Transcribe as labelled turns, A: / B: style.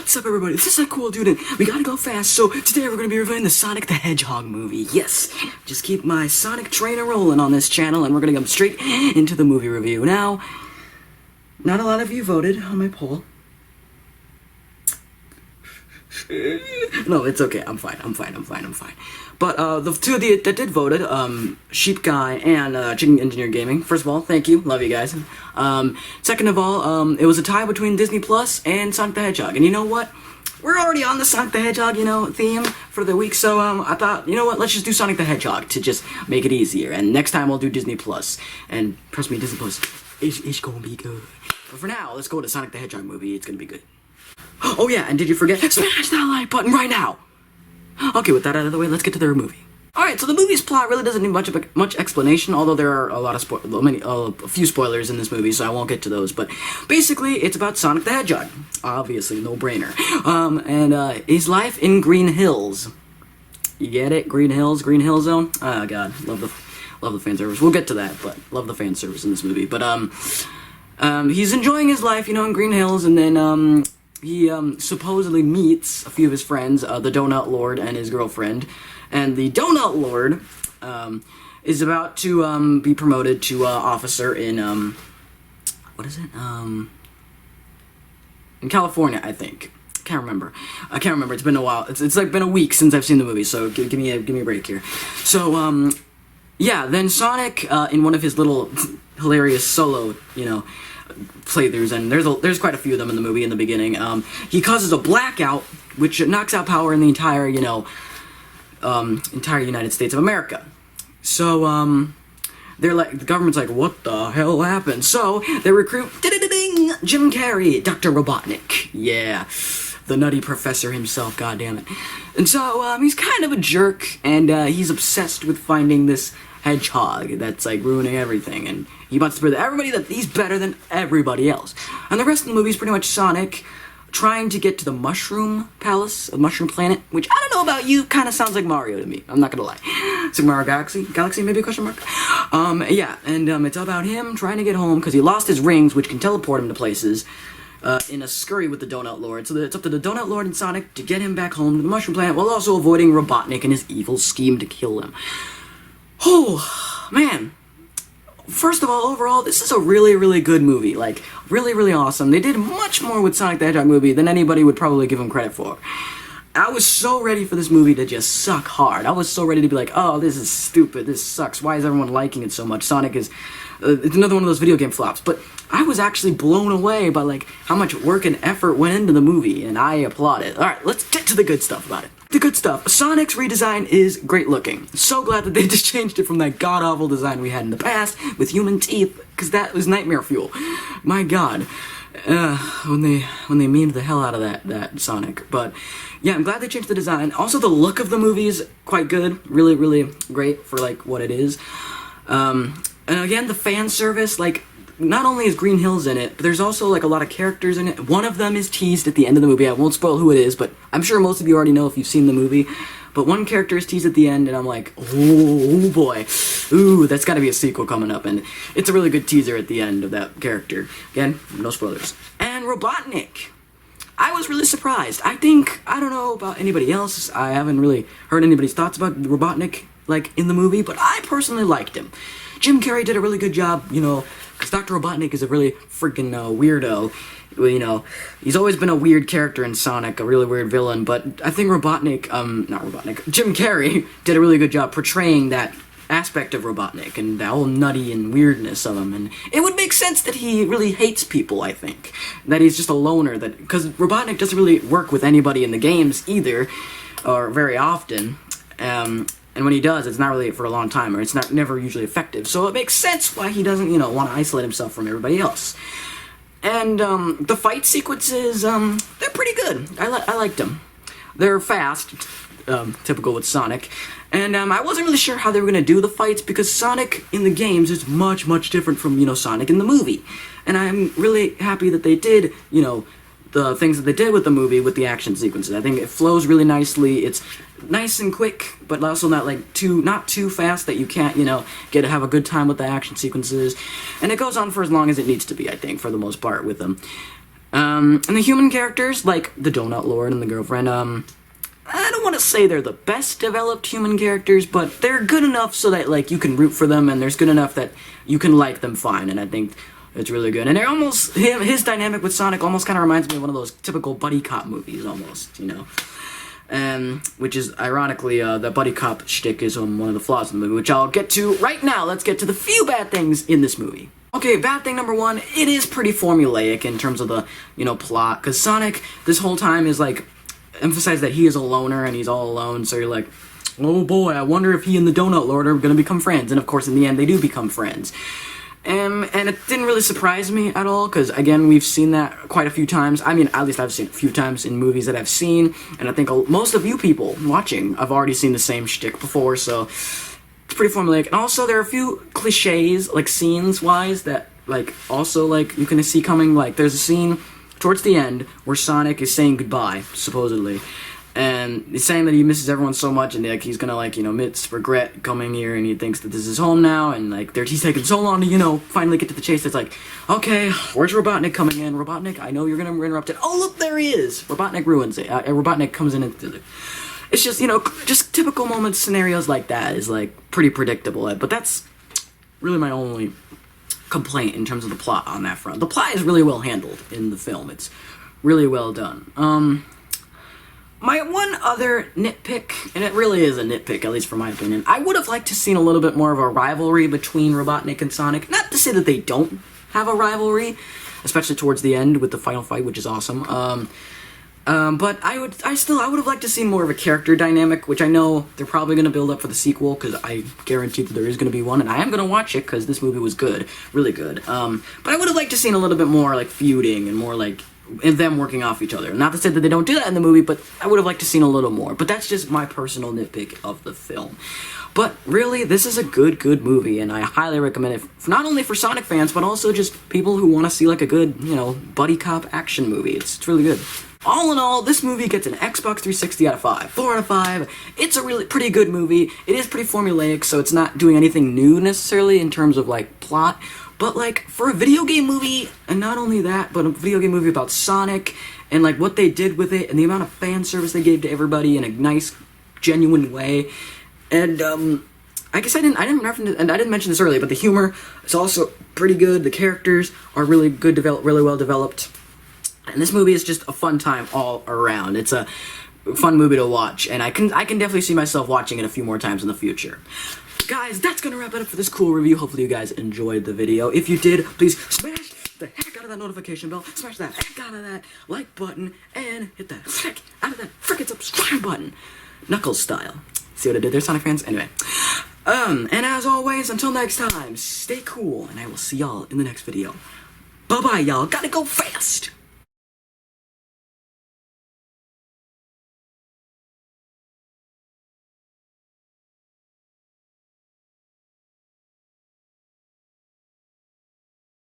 A: What's up, everybody? This is a cool dude, and we gotta go fast. So today we're gonna be reviewing the Sonic the Hedgehog movie. Yes, just keep my Sonic trainer rolling on this channel, and we're gonna go straight into the movie review. Now, not a lot of you voted on my poll. No, it's okay. I'm fine. But the two of you that did voted, Sheep Guy and Chicken Engineer Gaming. First of all, thank you. Love you guys. Second of all, it was a tie between Disney Plus and Sonic the Hedgehog. And you know what? We're already on the Sonic the Hedgehog, theme for the week. So I thought, you know what? Let's just do Sonic the Hedgehog to just make it easier. And next time we'll do Disney Plus. And trust me, Disney Plus is gonna be good. But for now, let's go to Sonic the Hedgehog movie. It's gonna be good. Oh yeah, and did you forget? Smash that like button right now! Okay, with that out of the way, let's get to the movie. Alright, so the movie's plot really doesn't need much explanation, although there are a lot of a few spoilers in this movie, so I won't get to those. But basically, it's about Sonic the Hedgehog. Obviously, no-brainer. And his life in Green Hills. You get it? Green Hills Zone? Oh god, love the fan service. We'll get to that, but love the fan service in this movie. But he's enjoying his life, in Green Hills, and then he supposedly meets a few of his friends, the Donut Lord and his girlfriend. And the Donut Lord is about to be promoted to officer in, what is it? In California, I think. I can't remember. It's been a while. It's like been a week since I've seen the movie, so give me a break here. So, yeah, then Sonic, in one of his little hilarious solo, playthroughs, and there's quite a few of them in the movie in the beginning. He causes a blackout, which knocks out power in the entire, entire United States of America. So, they're like, the government's like, what the hell happened? So, they recruit, Jim Carrey, Dr. Robotnik. Yeah, the nutty professor himself, goddammit. And so, he's kind of a jerk, and he's obsessed with finding this hedgehog that's like ruining everything, and he wants to prove to everybody that he's better than everybody else. And the rest of the movie is pretty much Sonic trying to get to the Mushroom Palace, the Mushroom Planet, which I don't know about you, kind of sounds like Mario to me. I'm not gonna lie. Super Mario Galaxy, maybe, question mark? Yeah, and it's about him trying to get home because he lost his rings, which can teleport him to places, in a scurry with the Donut Lord. So it's up to the Donut Lord and Sonic to get him back home to the Mushroom Planet while also avoiding Robotnik and his evil scheme to kill him. Oh, man. First of all, overall, this is a really, really good movie. Like, really, really awesome. They did much more with Sonic the Hedgehog movie than anybody would probably give him credit for. I was so ready for this movie to just suck hard. I was so ready to be like, oh, this is stupid. This sucks. Why is everyone liking it so much? Sonic is... it's another one of those video game flops. But I was actually blown away by, like, how much work and effort went into the movie, and I applaud it. Alright, let's get to the good stuff about it. The good stuff. Sonic's redesign is great looking. So glad that they just changed it from that god-awful design we had in the past with human teeth, because that was nightmare fuel. My god. When they memed the hell out of that Sonic. But yeah, I'm glad they changed the design. Also, the look of the movie is quite good. Really, really great for like what it is. And again, the fan service, like, not only is Green Hills in it, but there's also, like, a lot of characters in it. One of them is teased at the end of the movie. I won't spoil who it is, but I'm sure most of you already know if you've seen the movie. But one character is teased at the end, and I'm like, oh boy. Ooh, that's gotta be a sequel coming up, and it's a really good teaser at the end of that character. Again, no spoilers. And Robotnik. I was really surprised. I don't know about anybody else. I haven't really heard anybody's thoughts about Robotnik, like, in the movie, but I personally liked him. Jim Carrey did a really good job, because Dr. Robotnik is a really freaking weirdo. He's always been a weird character in Sonic, a really weird villain, but I think Jim Carrey did a really good job portraying that aspect of Robotnik and the whole nutty and weirdness of him, and it would make sense that he really hates people, I think. That he's just a loner, because Robotnik doesn't really work with anybody in the games either, or very often, and when he does, it's not really for a long time, or it's never usually effective. So it makes sense why he doesn't, want to isolate himself from everybody else. And the fight sequences, they're pretty good. I liked them. They're fast, typical with Sonic. And I wasn't really sure how they were going to do the fights, because Sonic in the games is much, much different from, Sonic in the movie. And I'm really happy that they did, the things that they did with the movie with the action sequences. I think it flows really nicely. It's nice and quick, but also not too fast that you can't, get to have a good time with the action sequences. And it goes on for as long as it needs to be, I think, for the most part with them. And the human characters, like the Donut Lord and the girlfriend, I don't want to say they're the best developed human characters, but they're good enough so that, like, you can root for them, and there's good enough that you can like them fine, and I think it's really good. And they're almost, his dynamic with Sonic almost kind of reminds me of one of those typical buddy cop movies, almost, you know? Which is, ironically, the buddy cop shtick is one of the flaws in the movie, which I'll get to right now. Let's get to the few bad things in this movie. Okay, bad thing number one, it is pretty formulaic in terms of the, you know, plot, because Sonic, this whole time, is, like, emphasized that he is a loner and he's all alone, so you're like, oh boy, I wonder if he and the Donut Lord are gonna become friends, and of course, in the end, they do become friends. And it didn't really surprise me at all, because, again, we've seen that quite a few times. I mean, at least I've seen it a few times in movies that I've seen, and I think most of you people watching have already seen the same shtick before, so it's pretty formulaic. And also, there are a few cliches, like, scenes-wise, that, like, also, like, you can see coming. Like, there's a scene towards the end where Sonic is saying goodbye, supposedly, and he's saying that he misses everyone so much, and like he's gonna, like, you know, miss regret coming here, and he thinks that this is home now, and like he's taking so long to, you know, finally get to the chase. It's like, okay, where's Robotnik coming in? Robotnik, I know you're gonna interrupt it. Oh, look, there he is. Robotnik ruins it. Robotnik comes in and it's just, you know, just typical moments, scenarios like that is like pretty predictable, but that's really my only complaint in terms of the plot on that front. The plot is really well handled in the film. It's really well done. My one other nitpick, and it really is a nitpick, at least from my opinion, I would have liked to seen a little bit more of a rivalry between Robotnik and Sonic. Not to say that they don't have a rivalry, especially towards the end with the final fight, which is awesome. But I would have liked to see more of a character dynamic, which I know they're probably going to build up for the sequel, because I guarantee that there is going to be one, and I am going to watch it, because this movie was good, really good. But I would have liked to seen a little bit more, like, feuding, and more, like, them working off each other. Not to say that they don't do that in the movie, but I would have liked to seen a little more. But that's just my personal nitpick of the film. But really, this is a good movie, and I highly recommend it, not only for Sonic fans, but also just people who want to see, like, a good, you know, buddy cop action movie. It's really good. All in all, this movie gets an Xbox 360 out of 5. 4 out of 5. It's a really pretty good movie. It is pretty formulaic, so it's not doing anything new necessarily in terms of, like, plot. But, like, for a video game movie, and not only that, but a video game movie about Sonic, and, like, what they did with it, and the amount of fan service they gave to everybody in a nice, genuine way. And, I guess I didn't mention this earlier, but the humor is also pretty good. The characters are really good, really well developed. And this movie is just a fun time all around. It's a fun movie to watch, and I can definitely see myself watching it a few more times in the future. Guys, that's gonna wrap it up for this cool review. Hopefully you guys enjoyed the video. If you did, please smash the heck out of that notification bell, smash the heck out of that like button, and hit the heck out of that frickin' subscribe button. Knuckles style. See what I did there, Sonic fans? Anyway. And as always, until next time, stay cool, and I will see y'all in the next video. Bye-bye, y'all. Gotta go fast!